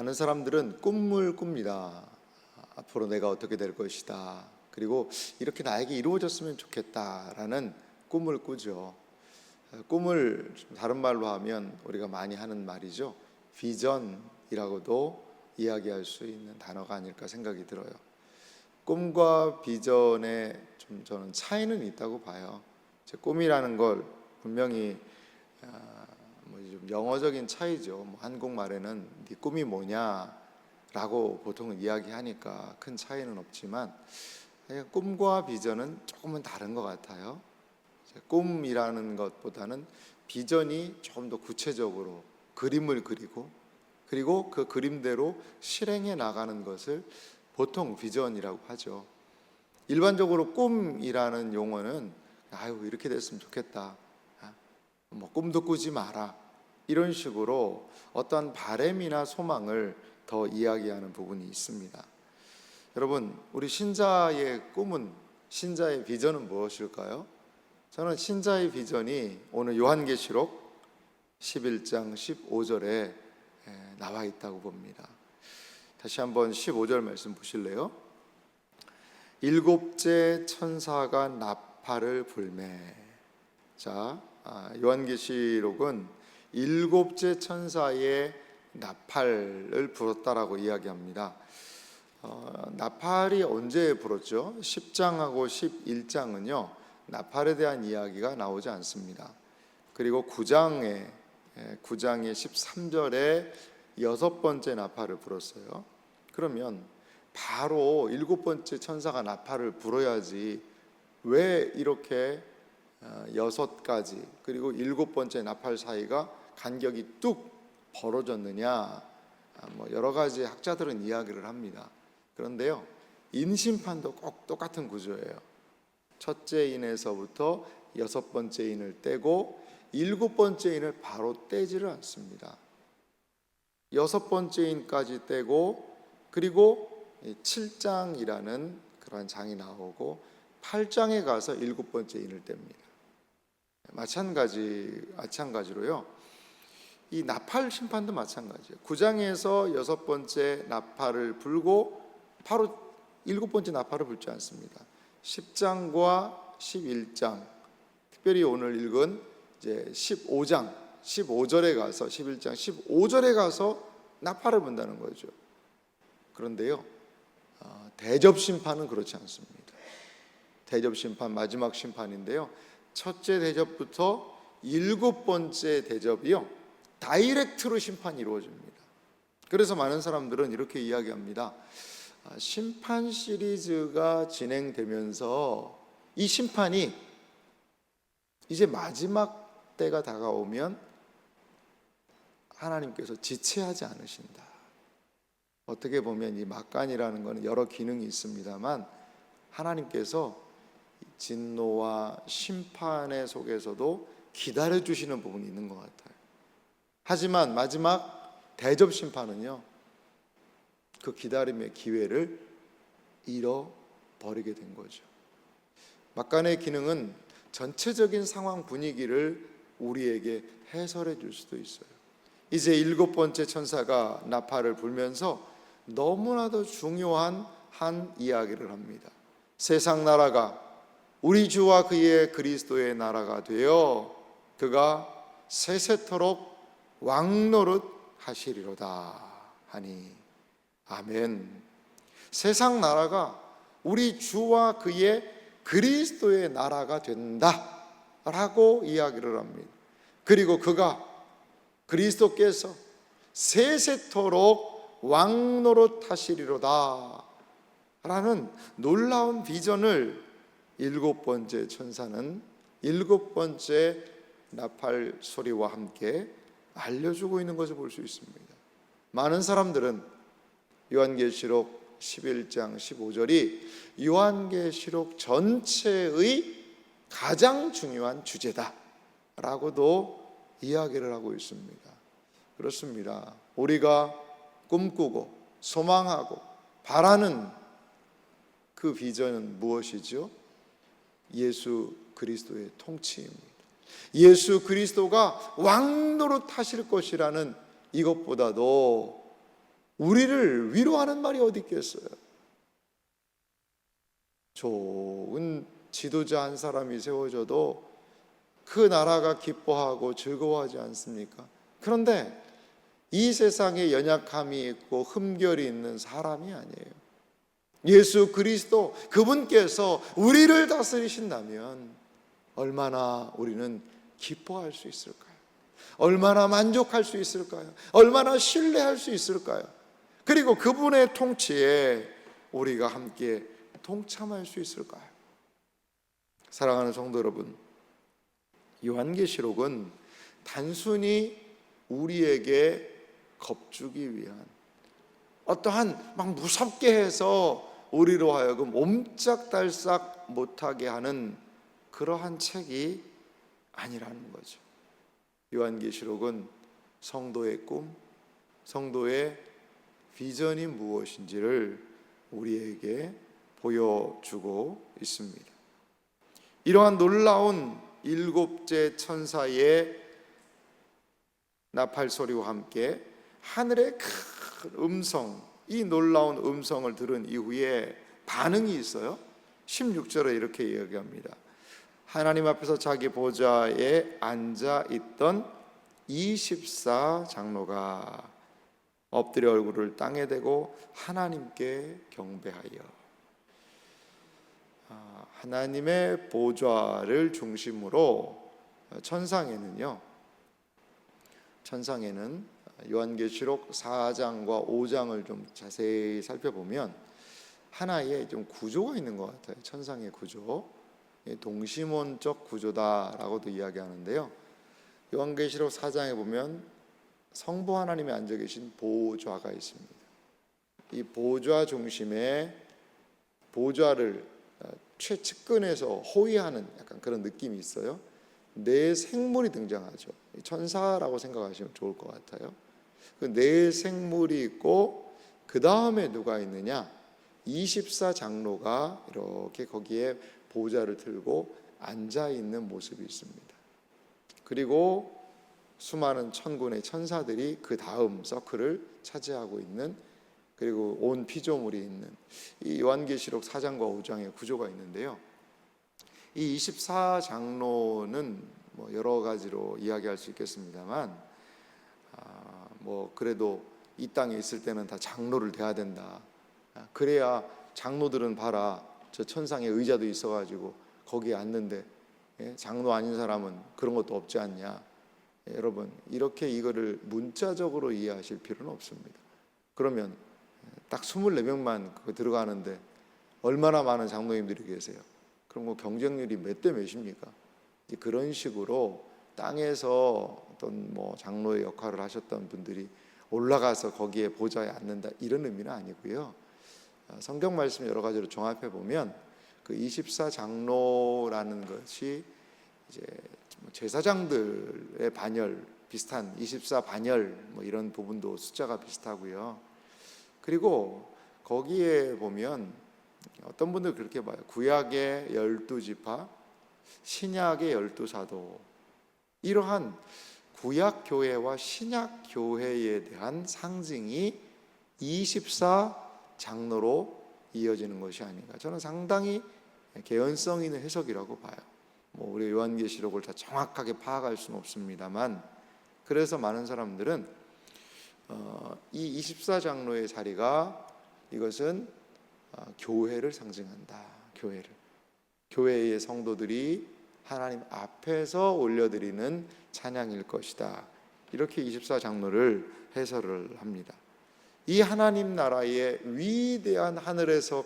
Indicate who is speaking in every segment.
Speaker 1: 많은 사람들은 꿈을 꿉니다. 앞으로 내가 어떻게 될 것이다. 그리고 이렇게 나에게 이루어졌으면 좋겠다라는 꿈을 꾸죠. 꿈을 다른 말로 하면 우리가 많이 하는 말이죠. 비전이라고도 이야기할 수 있는 단어가 아닐까 생각이 들어요. 꿈과 비전에 좀 저는 차이는 있다고 봐요. 제 꿈이라는 걸 분명히 좀 영어적인 차이죠. 한국말에는 네 꿈이 뭐냐라고 보통은 이야기하니까 큰 차이는 없지만 꿈과 비전은 조금은 다른 것 같아요. 꿈이라는 것보다는 비전이 조금 더 구체적으로 그림을 그리고 그리고 그 그림대로 실행해 나가는 것을 보통 비전이라고 하죠. 일반적으로 꿈이라는 용어는 이렇게 됐으면 좋겠다. 꿈도 꾸지 마라. 이런 식으로 어떠한 바람이나 소망을 더 이야기하는 부분이 있습니다. 여러분, 우리 신자의 꿈은, 신자의 비전은 무엇일까요? 저는 신자의 비전이 오늘 요한계시록 11장 15절에 나와 있다고 봅니다. 다시 한번 15절 말씀 보실래요? 일곱째 천사가 나팔을 불매. 자, 요한계시록은 일곱째 천사의 나팔을 불었다라고 이야기합니다. 나팔이 언제 불었죠? 10장하고 11장은요 나팔에 대한 이야기가 나오지 않습니다. 그리고 9장의 13절에 여섯 번째 나팔을 불었어요. 그러면 바로 일곱 번째 천사가 나팔을 불어야지 왜 이렇게 여섯 가지 그리고 일곱 번째 나팔 사이가 간격이 뚝 벌어졌느냐, 여러 가지 학자들은 이야기를 합니다. 그런데요, 인심판도 꼭 똑같은 구조예요. 첫째 인에서부터 여섯 번째 인을 떼고 일곱 번째 인을 바로 떼지를 않습니다. 여섯 번째 인까지 떼고 그리고 7장이라는 그러한 장이 나오고 8장에 가서 일곱 번째 인을 뗍니다. 마찬가지로요. 이 나팔 심판도 마찬가지예요. 9장에서 여섯 번째 나팔을 불고 바로 일곱 번째 나팔을 불지 않습니다. 10장과 11장, 특별히 오늘 읽은 이제 15장, 15절에 가서 11장 15절에 가서 나팔을 분다는 거죠. 그런데요, 대접 심판은 그렇지 않습니다. 대접 심판, 마지막 심판인데요, 첫째 대접부터 일곱 번째 대접이요 다이렉트로 심판이 이루어집니다. 그래서 많은 사람들은 이렇게 이야기합니다. 심판 시리즈가 진행되면서 이 심판이 이제 마지막 때가 다가오면 하나님께서 지체하지 않으신다. 어떻게 보면 이 막간이라는 것은 여러 기능이 있습니다만 하나님께서 진노와 심판의 속에서도 기다려주시는 부분이 있는 것 같아요. 하지만 마지막 대접 심판은요, 그 기다림의 기회를 잃어버리게 된 거죠. 막간의 기능은 전체적인 상황 분위기를 우리에게 해설해 줄 수도 있어요. 이제 일곱 번째 천사가 나팔을 불면서 너무나도 중요한 한 이야기를 합니다. 세상 나라가 우리 주와 그의 그리스도의 나라가 되어 그가 세세토록 왕노릇 하시리로다 하니 아멘. 세상 나라가 우리 주와 그의 그리스도의 나라가 된다 라고 이야기를 합니다. 그리고 그가 그리스도께서 세세토록 왕노릇 하시리로다 라는 놀라운 비전을 일곱 번째 천사는 일곱 번째 나팔 소리와 함께 알려주고 있는 것을 볼 수 있습니다. 많은 사람들은 요한계시록 11장 15절이 요한계시록 전체의 가장 중요한 주제다 라고도 이야기를 하고 있습니다. 그렇습니다. 우리가 꿈꾸고 소망하고 바라는 그 비전은 무엇이죠? 예수 그리스도의 통치입니다. 예수 그리스도가 왕노릇 하실 것이라는 이것보다도 우리를 위로하는 말이 어디 있겠어요? 좋은 지도자 한 사람이 세워져도 그 나라가 기뻐하고 즐거워하지 않습니까? 그런데 이 세상에 연약함이 있고 흠결이 있는 사람이 아니에요. 예수 그리스도 그분께서 우리를 다스리신다면 얼마나 우리는 기뻐할 수 있을까요? 얼마나 만족할 수 있을까요? 얼마나 신뢰할 수 있을까요? 그리고 그분의 통치에 우리가 함께 동참할 수 있을까요? 사랑하는 성도 여러분, 요한계시록은 단순히 우리에게 겁주기 위한 어떠한 막 무섭게 해서 우리로 하여금 옴짝달싹 못하게 하는 그러한 책이 아니라는 거죠. 요한계시록은 성도의 꿈, 성도의 비전이 무엇인지를 우리에게 보여주고 있습니다. 이러한 놀라운 일곱째 천사의 나팔 소리와 함께 하늘의 큰 음성, 이 놀라운 음성을 들은 이후에 반응이 있어요. 16절에 이렇게 이야기합니다. 하나님 앞에서 자기 보좌에 앉아 있던 24장로가 엎드려 얼굴을 땅에 대고 하나님께 경배하여, 하나님의 보좌를 중심으로 천상에는 요한계시록 4장과 5장을 좀 자세히 살펴보면 하나의 좀 구조가 있는 것 같아요. 천상의 구조, 동심원적 구조다라고도 이야기하는데요. 요한계시록 4장에 보면 성부 하나님이 앉아 계신 보좌가 있습니다. 이 보좌 중심에 보좌를 최측근에서 호위하는 약간 그런 느낌이 있어요. 네 생물이 등장하죠. 천사라고 생각하시면 좋을 것 같아요. 그 네 생물이 있고 그 다음에 누가 있느냐? 24장로가 이렇게 거기에 보좌를 들고 앉아 있는 모습이 있습니다. 그리고 수많은 천군의 천사들이 그 다음 서클을 차지하고 있는, 그리고 온 피조물이 있는 이 요한계시록 4장과 5장의 구조가 있는데요. 이 24장로는 뭐 여러 가지로 이야기할 수 있겠습니다만, 그래도 이 땅에 있을 때는 다 장로를 돼야 된다. 그래야 장로들은 봐라, 저 천상에 의자도 있어가지고 거기에 앉는데 장로 아닌 사람은 그런 것도 없지 않냐. 여러분, 이렇게 이거를 문자적으로 이해하실 필요는 없습니다. 그러면 딱 24명만 들어가는데 얼마나 많은 장로님들이 계세요? 그럼 그 경쟁률이 몇 대 몇입니까? 그런 식으로 땅에서 어떤 장로의 역할을 하셨던 분들이 올라가서 거기에 보좌에 앉는다, 이런 의미는 아니고요. 성경 말씀 여러 가지로 종합해 보면 그 24장로라는 것이 이제 제사장들의 반열 비슷한 24반열 이런 부분도 숫자가 비슷하고요. 그리고 거기에 보면 어떤 분들 그렇게 봐요. 구약의 12지파, 신약의 12사도, 이러한 구약 교회와 신약 교회에 대한 상징이 24장로로 이어지는 것이 아닌가. 저는 상당히 개연성 있는 해석이라고 봐요. 우리 요한계시록을 다 정확하게 파악할 수는 없습니다만, 그래서 많은 사람들은 이 24장로의 자리가 이것은 교회를 상징한다. 교회의 성도들이 하나님 앞에서 올려드리는 찬양일 것이다. 이렇게 24장로를 해설을 합니다. 이 하나님 나라의 위대한 하늘에서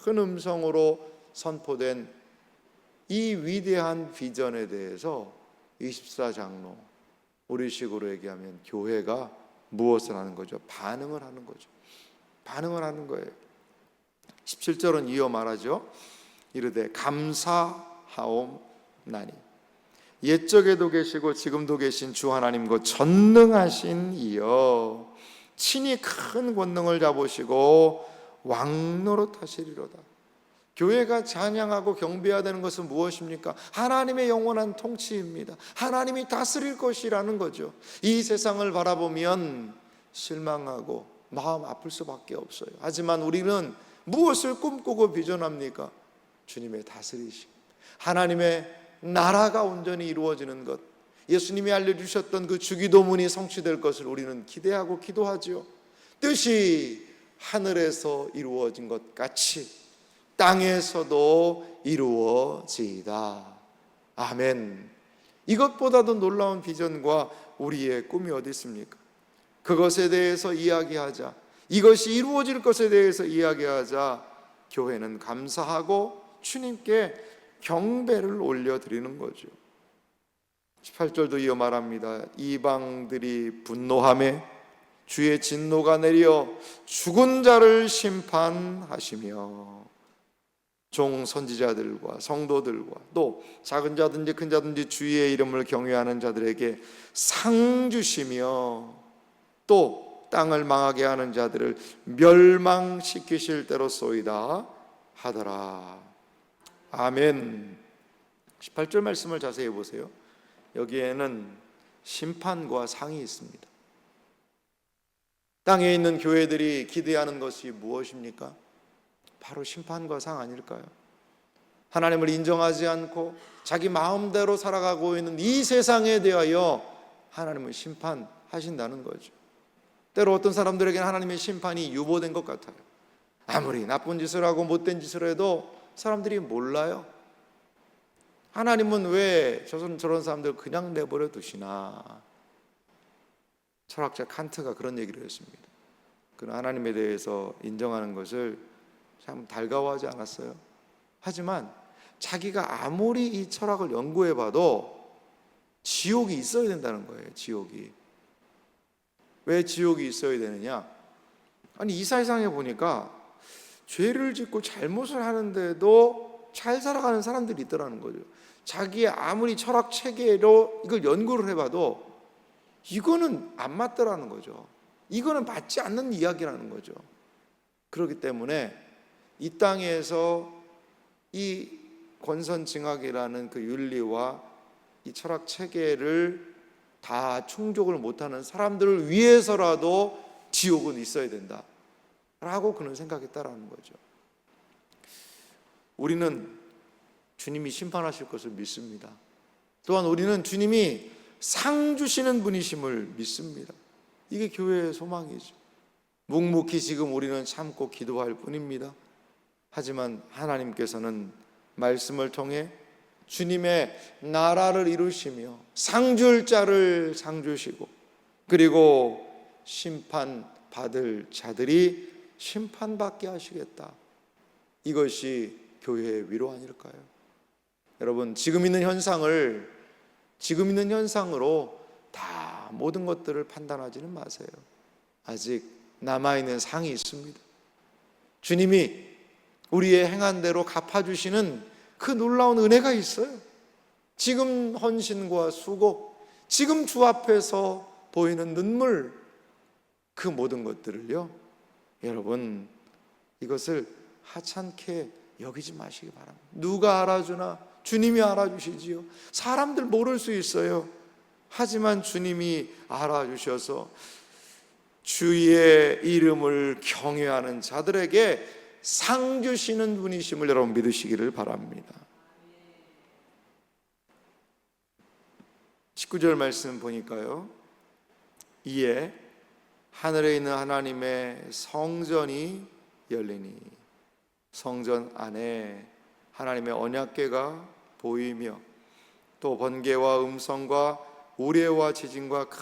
Speaker 1: 큰 음성으로 선포된 이 위대한 비전에 대해서 24장로, 우리식으로 얘기하면 교회가 무엇을 하는 거죠? 반응을 하는 거죠. 반응을 하는 거예요. 17절은 이어 말하죠. 이르되 감사하옵나니 옛적에도 계시고 지금도 계신 주 하나님 곧 전능하신 이여 친히 큰 권능을 잡으시고 왕노릇하시리로다. 교회가 찬양하고 경배해야 되는 것은 무엇입니까? 하나님의 영원한 통치입니다. 하나님이 다스릴 것이라는 거죠. 이 세상을 바라보면 실망하고 마음 아플 수밖에 없어요. 하지만 우리는 무엇을 꿈꾸고 비전합니까? 주님의 다스리심, 하나님의 나라가 온전히 이루어지는 것, 예수님이 알려주셨던 그 주기도문이 성취될 것을 우리는 기대하고 기도하지요. 뜻이 하늘에서 이루어진 것 같이 땅에서도 이루어지이다. 아멘. 이것보다도 놀라운 비전과 우리의 꿈이 어디 있습니까? 그것에 대해서 이야기하자, 이것이 이루어질 것에 대해서 이야기하자 교회는 감사하고 주님께 경배를 올려드리는 거죠. 18절도 이어 말합니다. 이방들이 분노하매 주의 진노가 내려 죽은 자를 심판하시며 종 선지자들과 성도들과 또 작은 자든지 큰 자든지 주의 이름을 경외하는 자들에게 상 주시며 또 땅을 망하게 하는 자들을 멸망시키실 때로소이다 하더라. 아멘. 18절 말씀을 자세히 보세요. 여기에는 심판과 상이 있습니다. 땅에 있는 교회들이 기대하는 것이 무엇입니까? 바로 심판과 상 아닐까요? 하나님을 인정하지 않고 자기 마음대로 살아가고 있는 이 세상에 대하여 하나님은 심판하신다는 거죠. 때로 어떤 사람들에게는 하나님의 심판이 유보된 것 같아요. 아무리 나쁜 짓을 하고 못된 짓을 해도 사람들이 몰라요. 하나님은 왜 저런 사람들 그냥 내버려 두시나? 철학자 칸트가 그런 얘기를 했습니다. 그는 하나님에 대해서 인정하는 것을 참 달가워하지 않았어요. 하지만 자기가 아무리 이 철학을 연구해봐도 지옥이 있어야 된다는 거예요. 지옥이. 왜 지옥이 있어야 되느냐? 아니 이 세상에 보니까 죄를 짓고 잘못을 하는데도 잘 살아가는 사람들이 있더라는 거죠. 자기의 아무리 철학 체계로 이걸 연구를 해봐도 이거는 안 맞더라는 거죠. 이거는 맞지 않는 이야기라는 거죠. 그렇기 때문에 이 땅에서 이 권선징악이라는 그 윤리와 이 철학 체계를 다 충족을 못하는 사람들을 위해서라도 지옥은 있어야 된다 라고 그는 생각했다라는 거죠. 우리는 주님이 심판하실 것을 믿습니다. 또한 우리는 주님이 상 주시는 분이심을 믿습니다. 이게 교회의 소망이죠. 묵묵히 지금 우리는 참고 기도할 뿐입니다. 하지만 하나님께서는 말씀을 통해 주님의 나라를 이루시며 상 줄 자를 상 주시고 그리고 심판받을 자들이 심판받게 하시겠다. 이것이 교회의 위로 아닐까요? 여러분, 지금 있는 현상으로 다 모든 것들을 판단하지는 마세요. 아직 남아있는 상이 있습니다. 주님이 우리의 행한 대로 갚아주시는 그 놀라운 은혜가 있어요. 지금 헌신과 수고, 지금 주 앞에서 보이는 눈물, 그 모든 것들을요, 여러분 이것을 하찮게 여기지 마시기 바랍니다. 누가 알아주나? 주님이 알아주시지요. 사람들 모를 수 있어요. 하지만 주님이 알아주셔서 주의 이름을 경외하는 자들에게 상 주시는 분이심을 여러분 믿으시기를 바랍니다. 19절 말씀 보니까요, 이에 하늘에 있는 하나님의 성전이 열리니, 성전 안에 하나님의 언약궤가 보이며 또 번개와 음성과 우레와 지진과 큰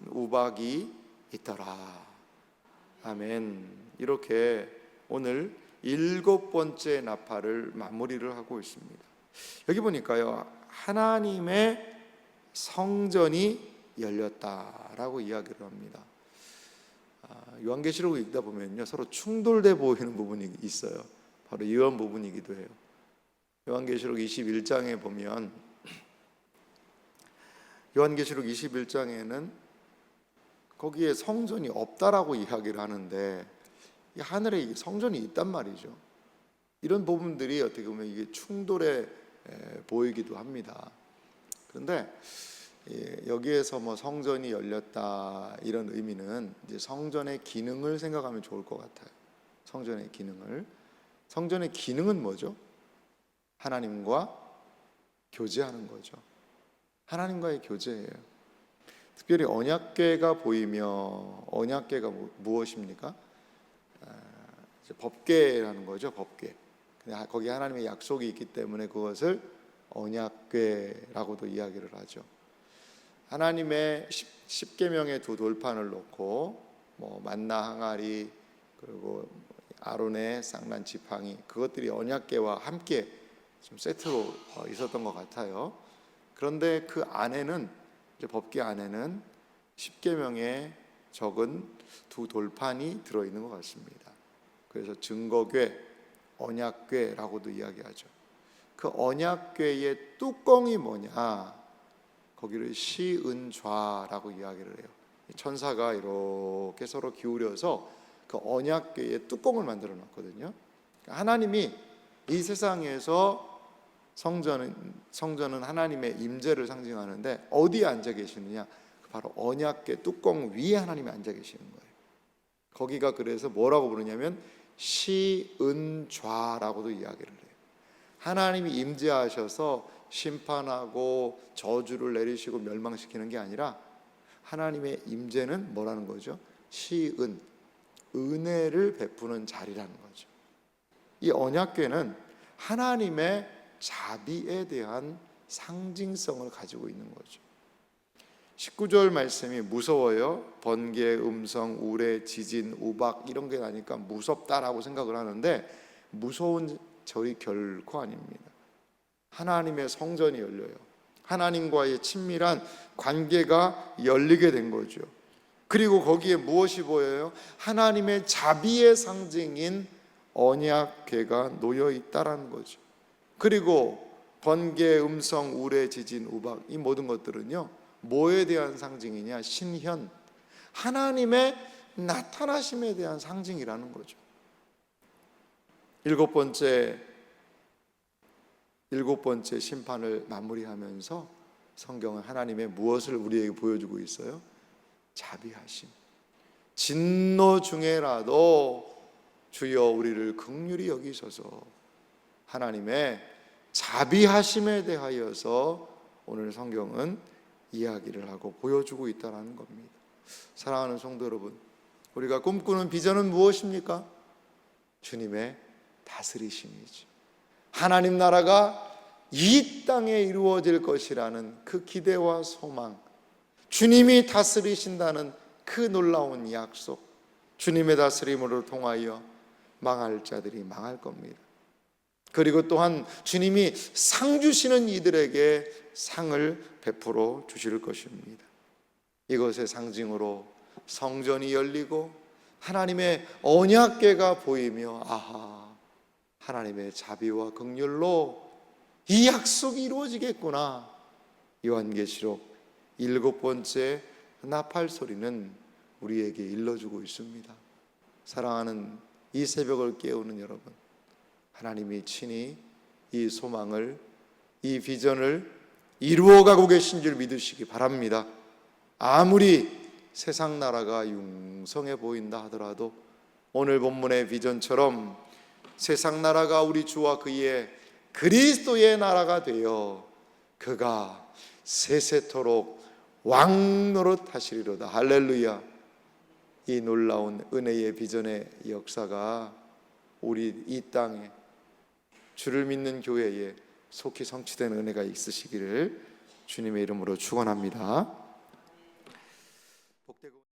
Speaker 1: 우박이 있더라. 아멘. 이렇게 오늘 7번째 나팔을 마무리를 하고 있습니다. 여기 보니까요, 하나님의 성전이 열렸다라고 이야기를 합니다. 요한계시록을 읽다 보면요, 서로 충돌돼 보이는 부분이 있어요. 바로 이런 부분이기도 해요. 요한계시록 21장에 보면, 요한계시록 21장에는 거기에 성전이 없다라고 이야기를 하는데 이 하늘에 성전이 있단 말이죠. 이런 부분들이 어떻게 보면 이게 충돌해 보이기도 합니다. 그런데 여기에서 뭐 성전이 열렸다 이런 의미는 이제 성전의 기능을 생각하면 좋을 것 같아요. 성전의 기능은 뭐죠? 하나님과 교제하는 거죠. 하나님과의 교제예요. 특별히 언약궤가 보이며, 언약궤가 무엇입니까? 이제 법궤라는 거죠. 법궤. 거기 하나님의 약속이 있기 때문에 그것을 언약궤라고도 이야기를 하죠. 하나님의 십계명의 두 돌판을 놓고 뭐 만나 항아리 그리고 아론의 쌍난 지팡이, 그것들이 언약궤와 함께 좀 세트로 있었던 것 같아요. 그런데 그 안에는, 이제 법궤 안에는 십계명에 적은 두 돌판이 들어있는 것 같습니다. 그래서 증거궤, 언약궤라고도 이야기하죠. 그 언약궤의 뚜껑이 뭐냐? 거기를 시은좌라고 이야기를 해요. 천사가 이렇게 서로 기울여서 그 언약궤의 뚜껑을 만들어 놨거든요. 하나님이 이 세상에서 성전은 하나님의 임재를 상징하는데 어디에 앉아 계시느냐? 바로 언약궤 뚜껑 위에 하나님이 앉아 계시는 거예요. 거기가 그래서 뭐라고 부르냐면 시은좌라고도 이야기를 해요. 하나님이 임재하셔서 심판하고 저주를 내리시고 멸망시키는 게 아니라 하나님의 임재는 뭐라는 거죠? 시은, 은혜를 베푸는 자리라는 거죠. 이 언약궤는 하나님의 자비에 대한 상징성을 가지고 있는 거죠. 19절 말씀이 무서워요. 번개, 음성, 우레, 지진, 우박 이런 게 나니까 무섭다라고 생각을 하는데 무서운 절이 결코 아닙니다. 하나님의 성전이 열려요. 하나님과의 친밀한 관계가 열리게 된 거죠. 그리고 거기에 무엇이 보여요? 하나님의 자비의 상징인 언약궤가 놓여 있다라는 거죠. 그리고 번개, 음성, 우레, 지진, 우박 이 모든 것들은요, 뭐에 대한 상징이냐? 신현, 하나님의 나타나심에 대한 상징이라는 거죠. 일곱 번째 심판을 마무리하면서 성경은 하나님의 무엇을 우리에게 보여주고 있어요? 자비하심. 진노 중에라도 주여 우리를 긍휼히 여기셔서, 하나님의 자비하심에 대하여서 오늘 성경은 이야기를 하고 보여주고 있다는 겁니다. 사랑하는 성도 여러분, 우리가 꿈꾸는 비전은 무엇입니까? 주님의 다스리심이죠. 하나님 나라가 이 땅에 이루어질 것이라는 그 기대와 소망, 주님이 다스리신다는 그 놀라운 약속, 주님의 다스림으로 통하여 망할 자들이 망할 겁니다. 그리고 또한 주님이 상 주시는 이들에게 상을 베풀어 주실 것입니다. 이것의 상징으로 성전이 열리고 하나님의 언약궤가 보이며, 아하, 하나님의 자비와 긍휼로 이 약속이 이루어지겠구나. 요한계시록 7번째 나팔 소리는 우리에게 일러주고 있습니다. 사랑하는 이 새벽을 깨우는 여러분, 하나님이 친히 이 소망을, 이 비전을 이루어가고 계신 줄 믿으시기 바랍니다. 아무리 세상 나라가 융성해 보인다 하더라도 오늘 본문의 비전처럼 세상 나라가 우리 주와 그의 그리스도의 나라가 되어 그가 세세토록 왕 노릇하시리로다. 할렐루야. 이 놀라운 은혜의 비전의 역사가 우리 이 땅에 주를 믿는 교회에 속히 성취된 은혜가 있으시기를 주님의 이름으로 축원합니다.